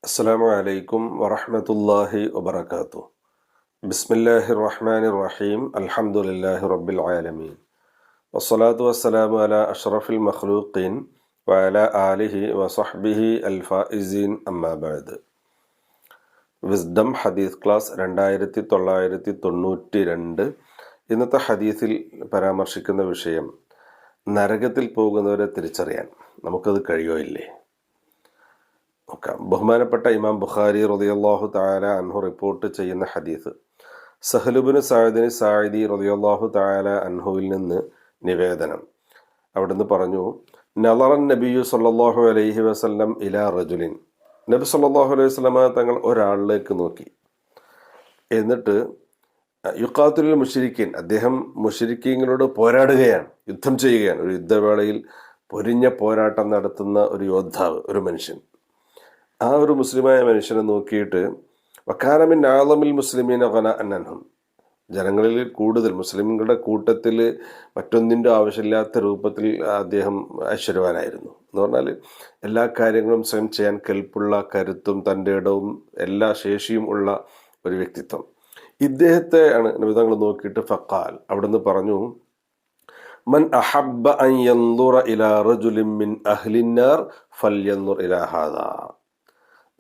അസ്സലാമു അലൈക്കും വറഹ്മത്തുള്ളാഹി വബറകാതുഹു. ബിസ്മില്ലാഹിർ റഹ്മാനിർ റഹീം. അൽഹംദുലില്ലാഹി റബ്ബിൽ ആലമീൻ. വസ്സലാത്തു വസ്സലാമു അലാ അഷ്റഫിൽ മഖ്ലൂഖീൻ വഅലാ ആലിഹി വസഹ്ബിഹി അൽ ഫായിസീൻ. അമ്മാ ബഅദ്. വിസ്ഡം ഹദീസ് ക്ലാസ് 2992. ഇന്നത്തെ ഹദീസിൽ പരാമർശിക്കുന്ന വിഷയം നരകത്തിൽ പോകുന്നവരെ തിരിച്ചറിയാൻ നമുക്കത് കഴിയോ ഇല്ലേ നോക്കാം. ബഹുമാനപ്പെട്ട ഇമാം ബുഖാരി റളിയല്ലാഹു തആല അൻഹു റിപ്പോർട്ട് ചെയ്യുന്ന ഹദീസ്, സഹ്ലുബ്നു സഅദിന് സാഇദി റളിയല്ലാഹു തആല അൻഹുവിൽ നിന്ന് നിവേദനം. അവിടുന്ന് പറഞ്ഞു, നളറൻ നബിയു സല്ലല്ലാഹു അലൈഹി വസല്ലം ഇലാ റജുലിൻ. നബി സല്ലല്ലാഹു അലൈഹി വസല്ലമ തങ്ങൾ ഒരാളിലേക്ക് നോക്കി. എന്നിട്ട് യുഖാത്തിലുൽ മുശ്രിക്കീൻ, അദ്ദേഹം മുശ്രിക്കീങ്ങളോട് പോരാടുകയാണ്, യുദ്ധം ചെയ്യുകയാണ്. ഒരു യുദ്ധവേളയിൽ പൊരിഞ്ഞ പോരാട്ടം നടത്തുന്ന ഒരു യോദ്ധാവ്, ഒരു മനുഷ്യൻ. ആ ഒരു മുസ്ലിമായ മനുഷ്യനെ നോക്കിയിട്ട് വക്കാനമിൻ ആളമിൽ മുസ്ലിമീന അൻഹും, ജനങ്ങളിൽ കൂടുതൽ മുസ്ലിംകളുടെ കൂട്ടത്തിൽ മറ്റൊന്നിൻ്റെ ആവശ്യമില്ലാത്ത രൂപത്തിൽ അദ്ദേഹം ഐശ്വര്യവാനായിരുന്നു. എന്ന് പറഞ്ഞാൽ എല്ലാ കാര്യങ്ങളും സ്വയം ചെയ്യാൻ കെൽപ്പുള്ള, കരുത്തും തൻ്റെ ഇടവും എല്ലാ ശേഷിയും ഉള്ള ഒരു വ്യക്തിത്വം. ഇദ്ദേഹത്തെ ആണ് നബി തങ്ങൾ നോക്കിയിട്ട് ഫഖാൽ, അവിടുന്ന് പറഞ്ഞു, മൻ അഹബ്ബ അൻ യൻദുറ ഇലാ റജുലിൻ മിൻ അഹ്ലിന്നാർ ഫൽയൻദുർ ഇലാ ഹാദാ.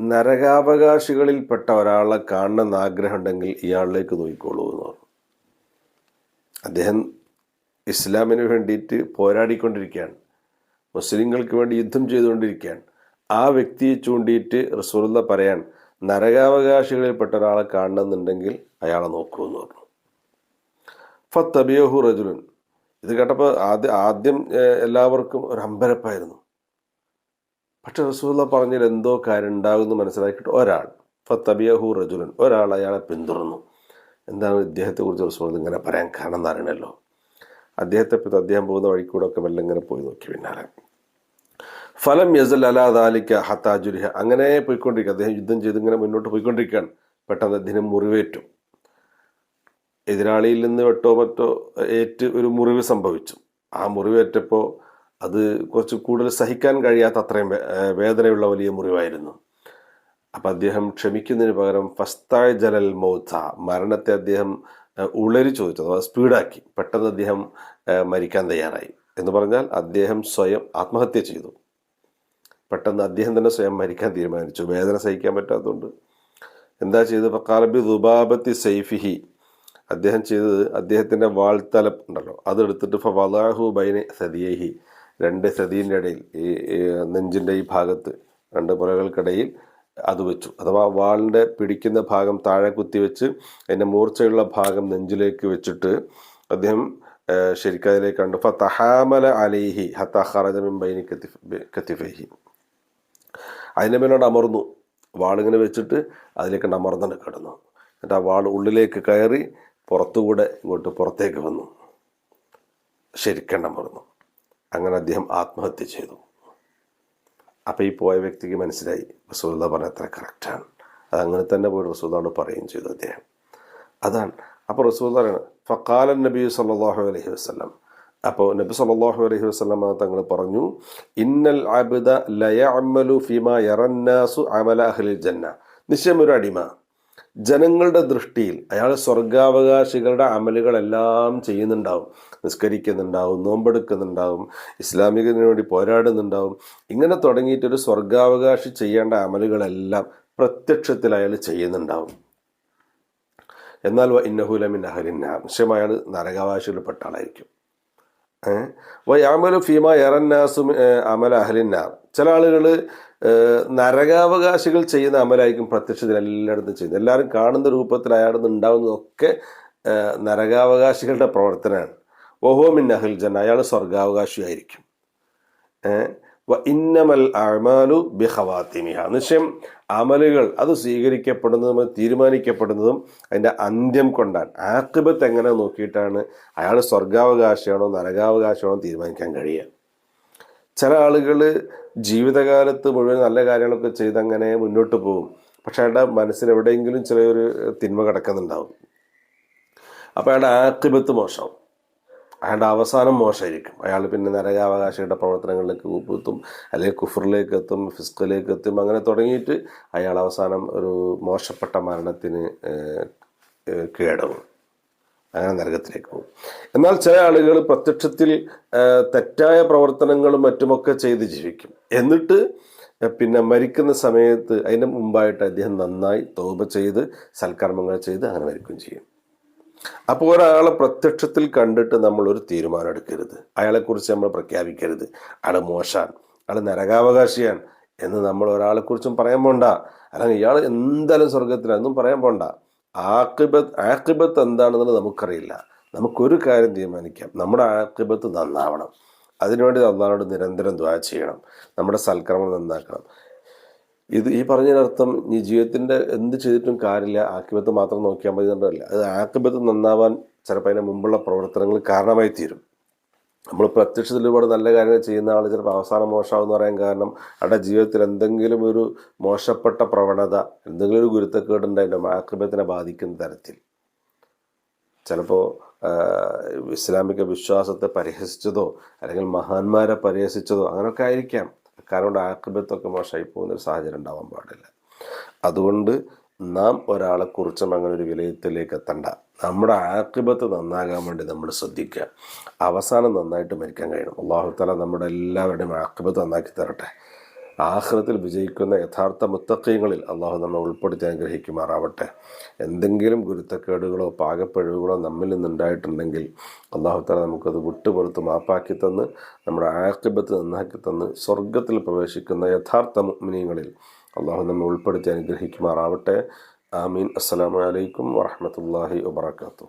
നരകാവകാശികളിൽപ്പെട്ട ഒരാളെ കാണണമെന്ന് ആഗ്രഹം ഉണ്ടെങ്കിൽ ഇയാളിലേക്ക് നോക്കിക്കോളൂ എന്ന് പറഞ്ഞു. അദ്ദേഹം ഇസ്ലാമിന് വേണ്ടിയിട്ട് പോരാടിക്കൊണ്ടിരിക്കുകയാണ്, മുസ്ലിങ്ങൾക്ക് വേണ്ടി യുദ്ധം ചെയ്തുകൊണ്ടിരിക്കുകയാണ്. ആ വ്യക്തിയെ ചൂണ്ടിയിട്ട് റസൂലുള്ളാഹി പറയാൻ, നരകാവകാശികളിൽപ്പെട്ട ഒരാളെ കാണണമെന്നുണ്ടെങ്കിൽ അയാളെ നോക്കൂ എന്ന് പറഞ്ഞു. ഫത്തബിയഹു റജുലുൻ. ഇത് കേട്ടപ്പോൾ ആദ്യം എല്ലാവർക്കും ഒരു അമ്പരപ്പായിരുന്നു. പക്ഷെ റസൂലുള്ളാഹി പറഞ്ഞതിൽ എന്തോ കാര്യം ഉണ്ടാകുമെന്ന് മനസ്സിലാക്കിയിട്ട് ഒരാൾ, ഫത്തബിയഹു റജുലുൻ, ഒരാൾ അയാളെ പിന്തുടർന്നു. എന്താണ് ഇദ്ദേഹത്തെക്കുറിച്ച് റസൂലുള്ളാഹി ഇങ്ങനെ പറയാൻ കാരണം എന്ന് അറിയണമല്ലോ. അദ്ദേഹത്തെപ്പറ്റി അദ്ദേഹം പോകുന്ന വഴിക്കൂടെ ഒക്കെ മെല്ലെ ഇങ്ങനെ പോയി നോക്കി. പിന്നാലെ ഫലം യസൽ അലാ ദാലിക ഹത്താ ജുരിഹ. അങ്ങനെ പോയിക്കൊണ്ടിരിക്കുക, അദ്ദേഹം യുദ്ധം ചെയ്ത് ഇങ്ങനെ മുന്നോട്ട് പോയിക്കൊണ്ടിരിക്കുകയാണ്. പെട്ടെന്ന് അദ്ദേഹം മുറിവേറ്റു. എതിരാളിയിൽ നിന്ന് വെട്ടോ മറ്റോ ഏറ്റ് ഒരു മുറിവ് സംഭവിച്ചു. ആ മുറിവേറ്റപ്പോൾ അത് കുറച്ച് കൂടുതൽ സഹിക്കാൻ കഴിയാത്ത അത്രയും വേദനയുള്ള വലിയ മുറിവായിരുന്നു. അപ്പം അദ്ദേഹം ക്ഷമിക്കുന്നതിന് പകരം ഫസ്തായ് ജലൽ മൗത്ത, മരണത്തെ അദ്ദേഹം ഉളരി ചോദിച്ചു, അഥവാ സ്പീഡാക്കി. പെട്ടെന്ന് അദ്ദേഹം മരിക്കാൻ തയ്യാറായി. എന്ന് പറഞ്ഞാൽ അദ്ദേഹം സ്വയം ആത്മഹത്യ ചെയ്തു. പെട്ടെന്ന് അദ്ദേഹം തന്നെ സ്വയം മരിക്കാൻ തീരുമാനിച്ചു, വേദന സഹിക്കാൻ പറ്റാത്തതുകൊണ്ട്. എന്താ ചെയ്തത്? ഫഖാലബി ദുബാബത്തി സൈഫിഹി. അദ്ദേഹം ചെയ്തത്, അദ്ദേഹത്തിൻ്റെ വാൾത്തലം ഉണ്ടല്ലോ, അതെടുത്തിട്ട് ഫവളഅഹു ബൈന സദിയൈഹി, രണ്ട് സദീൻ്റെ ഇടയിൽ, ഈ നെഞ്ചിൻ്റെ ഈ ഭാഗത്ത്, രണ്ട് പുറകൾക്കിടയിൽ അത് വെച്ചു. അഥവാ വാളിൻ്റെ പിടിക്കുന്ന ഭാഗം താഴെ കുത്തിവെച്ച് അതിൻ്റെ മൂർച്ചയുള്ള ഭാഗം നെഞ്ചിലേക്ക് വെച്ചിട്ട് അദ്ദേഹം ശരിക്കും അതിലേക്ക് കണ്ടു. ഫതഹാമല അലൈഹി ഹത്താ ഖറജ മിൻ ബൈനി കത്തിഫൈഹി. അതിൻ്റെ മേലോട്ട് അമർന്നു. വാളിങ്ങനെ വെച്ചിട്ട് അതിലേക്ക് അമർന്നു കിടന്നു. എന്നിട്ട് ആ വാൾ ഉള്ളിലേക്ക് കയറി പുറത്തുകൂടെ ഇങ്ങോട്ട് പുറത്തേക്ക് വന്നു, ശരിക്കും അമർന്നു. അങ്ങനെ അദ്ദേഹം ആത്മഹത്യ ചെയ്തു. അപ്പം ഈ പോയ വ്യക്തിക്ക് മനസ്സിലായി റസൂലുള്ളാഹി പറഞ്ഞ അത്ര കറക്റ്റാണ്, അതങ്ങനെ തന്നെ പോയി റസൂലുള്ളാഹിയോട് പറയുകയും ചെയ്തു അദ്ദേഹം. അതാണ്. അപ്പോൾ റസൂലുള്ളാഹി പറയണം, ഫഖാലൻ നബി സല്ലല്ലാഹു അലൈഹി വസല്ലം. അപ്പോൾ നബി സല്ലല്ലാഹു അലൈഹി വസല്ലം തങ്ങൾ പറഞ്ഞു, ഇന്നൽ അബ്ദ ലയഅമലു ഫീമാ യറന്നാസു അമല അഹ്ലിൽ ജന്ന. നിശ്ചയം ഒരു അടിമ ജനങ്ങളുടെ ദൃഷ്ടിയിൽ അയാൾ സ്വർഗാവകാശികളുടെ അമലുകളെല്ലാം ചെയ്യുന്നുണ്ടാവും. നിസ്കരിക്കുന്നുണ്ടാവും, നോമ്പെടുക്കുന്നുണ്ടാവും, ഇസ്ലാമികത്തിന് വേണ്ടി പോരാടുന്നുണ്ടാവും. ഇങ്ങനെ തുടങ്ങിയിട്ടൊരു സ്വർഗാവകാശി ചെയ്യേണ്ട അമലുകളെല്ലാം പ്രത്യക്ഷത്തിൽ അയാൾ ചെയ്യുന്നുണ്ടാവും. എന്നാൽ ഇന്നഹു ലമിൻ അഹ്ലിന്നാർ, നിശ്ചയം അയാൾ നരകാവകാശികളിൽപ്പെട്ട ആളായിരിക്കും. വയഅമലു ഫീമാ യറന്നാസു അമല അഹ്ലിന്നാർ. ചില ആളുകൾ നരകാവകാശികൾ ചെയ്യുന്ന അമലായിരിക്കും പ്രത്യക്ഷത്തിൽ എല്ലായിടത്തും ചെയ്യുന്നത്. എല്ലാവരും കാണുന്ന രൂപത്തിൽ അയാളിൽ ഉണ്ടാകുന്നതൊക്കെ നരകാവകാശികളുടെ പ്രവർത്തനമാണ്. വഹുവ മിൻ അഹ്ലിൽ ജന്ന, അയാൾ സ്വർഗാവകാശിയായിരിക്കും. ഇന്നമൽ അഅ്മാലു ബിഖവാതിമിഹ. നിശ്ചയം അമലുകൾ അത് സ്വീകരിക്കപ്പെടുന്നതും തീരുമാനിക്കപ്പെടുന്നതും അതിൻ്റെ അന്ത്യം കൊണ്ടാണ്. ആഖിബത്ത് എങ്ങനെ നോക്കിയിട്ടാണ് അയാൾ സ്വർഗാവകാശിയാണോ നരകാവകാശമാണോ തീരുമാനിക്കാൻ കഴിയുക. ചില ആളുകൾ ജീവിതകാലത്ത് മുഴുവൻ നല്ല കാര്യങ്ങളൊക്കെ ചെയ്തങ്ങനെ മുന്നോട്ട് പോകും. പക്ഷെ അയാളുടെ മനസ്സിൽ എവിടെയെങ്കിലും ചിലൊരു തിന്മ കിടക്കുന്നുണ്ടാവും. അപ്പോൾ അയാളുടെ ആഖിബത്ത് മോശം. അയാളുടെ അവസാനം മോശമായിരിക്കും. അയാൾ പിന്നെ നരകാവകാശിയുടെ പ്രവർത്തനങ്ങളിലേക്ക് കൂപ്പുത്തും, അല്ലെങ്കിൽ കുഫറിലേക്ക് എത്തും, ഫിസ്കിലേക്ക് എത്തും. അങ്ങനെ തുടങ്ങിയിട്ട് അയാൾ അവസാനം ഒരു മോശപ്പെട്ട മരണത്തിന് കീഴടങ്ങും, അങ്ങനെ നരകത്തിലേക്ക് പോകും. എന്നാൽ ചില ആളുകൾ പ്രത്യക്ഷത്തിൽ തെറ്റായ പ്രവർത്തനങ്ങളും മറ്റുമൊക്കെ ചെയ്ത് ജീവിക്കും. എന്നിട്ട് പിന്നെ മരിക്കുന്ന സമയത്ത് അതിന് മുമ്പായിട്ട് അദ്ദേഹം നന്നായി തൗബ ചെയ്ത് സൽക്കർമ്മങ്ങൾ ചെയ്ത് അങ്ങനെ മരിക്കുകയും ചെയ്യും. അപ്പോൾ ഒരാളെ പ്രത്യക്ഷത്തിൽ കണ്ടിട്ട് നമ്മൾ ഒരു തീരുമാനം എടുക്കരുത്, അയാളെക്കുറിച്ച് നമ്മൾ പ്രഖ്യാപിക്കരുത് അയാൾ മോശാൻ, അയാൾ നരകാവകാശിയാണ് എന്ന് നമ്മൾ ഒരാളെക്കുറിച്ചും പറയാൻ പോണ്ട. അല്ലെങ്കിൽ ഇയാൾ എന്തായാലും സ്വർഗത്തിലാണെന്നും പറയാൻ പോണ്ട. ആഖിബത്ത് എന്താണെന്നുള്ളത് നമുക്കറിയില്ല. നമുക്കൊരു കാര്യം തീരുമാനിക്കാം, നമ്മുടെ ആഖിബത്ത് നന്നാവണം. അതിനുവേണ്ടി അള്ളാഹുവോട് നിരന്തരം ദുആ ചെയ്യണം, നമ്മുടെ സൽക്കർമ്മം നന്നാക്കണം. ഈ പറഞ്ഞതിനർത്ഥം ഈ ജീവിതത്തിൻ്റെ എന്ത് ചെയ്തിട്ടും കാര്യമില്ല, ആഖിബത്ത് മാത്രം നോക്കിയാൽ മതി എന്നല്ല. അത് ആഖിബത്ത് നന്നാവാൻ ചിലപ്പോൾ അതിന് മുമ്പുള്ള പ്രവർത്തനങ്ങൾ കാരണമായി തീരും. നമ്മൾ പ്രത്യക്ഷത്തിൽ ഒരുപാട് നല്ല കാര്യങ്ങൾ ചെയ്യുന്ന ആൾ ചിലപ്പോൾ അവസാനം മോശമാവെന്ന് പറയാൻ കാരണം അവരുടെ ജീവിതത്തിൽ എന്തെങ്കിലും ഒരു മോശപ്പെട്ട പ്രവണത, എന്തെങ്കിലും ഒരു ഗുരുത്തക്കേടുണ്ടായിട്ട് ആഖിബത്തിനെ ബാധിക്കുന്ന തരത്തിൽ, ചിലപ്പോൾ ഇസ്ലാമിക വിശ്വാസത്തെ പരിഹസിച്ചതോ അല്ലെങ്കിൽ മഹാന്മാരെ പരിഹസിച്ചതോ അങ്ങനെയൊക്കെ ആയിരിക്കാം. കാരണം ആഖിബത്തൊക്കെ മോശമായി പോകുന്നൊരു സാഹചര്യം ഉണ്ടാവാൻ പാടില്ല. അതുകൊണ്ട് നാം ഒരാളെക്കുറിച്ചും അങ്ങനെ ഒരു വിലയിരുത്തലിലേക്ക് എത്തണ്ട. നമ്മുടെ ആഖിബത്ത് നന്നാകാൻ വേണ്ടി നമ്മൾ ശ്രദ്ധിക്കുക, അവസാനം നന്നായിട്ട് മരിക്കാൻ കഴിയണം. അല്ലാഹു തആല നമ്മുടെ എല്ലാവരുടെയും ആഖിബത്ത് നന്നാക്കി തരട്ടെ. ആഖിറത്തിൽ വിജയിക്കുന്ന യഥാർത്ഥ മുത്തഖീങ്ങളിൽ അള്ളാഹു നമ്മെ ഉൾപ്പെടുത്തി അനുഗ്രഹിക്കുമാറാവട്ടെ. എന്തെങ്കിലും ഗുരുത്തക്കേടുകളോ പാകപ്പിഴവുകളോ നമ്മിൽ നിന്നുണ്ടായിട്ടുണ്ടെങ്കിൽ അള്ളാഹു തആല നമുക്കത് വിട്ടുപുറത്ത് മാപ്പാക്കി തന്ന് നമ്മുടെ ആഖിബത്ത് നന്നാക്കി തന്ന് സ്വർഗത്തിൽ പ്രവേശിക്കുന്ന യഥാർത്ഥ മുഅ്മിനീങ്ങളിൽ അള്ളാഹു നമ്മെ ഉൾപ്പെടുത്തി അനുഗ്രഹിക്കുമാറാവട്ടെ. ആമീൻ. അസ്സലാമു അലൈക്കും വറഹ്മത്തുള്ളാഹി വബറകാതുഹു.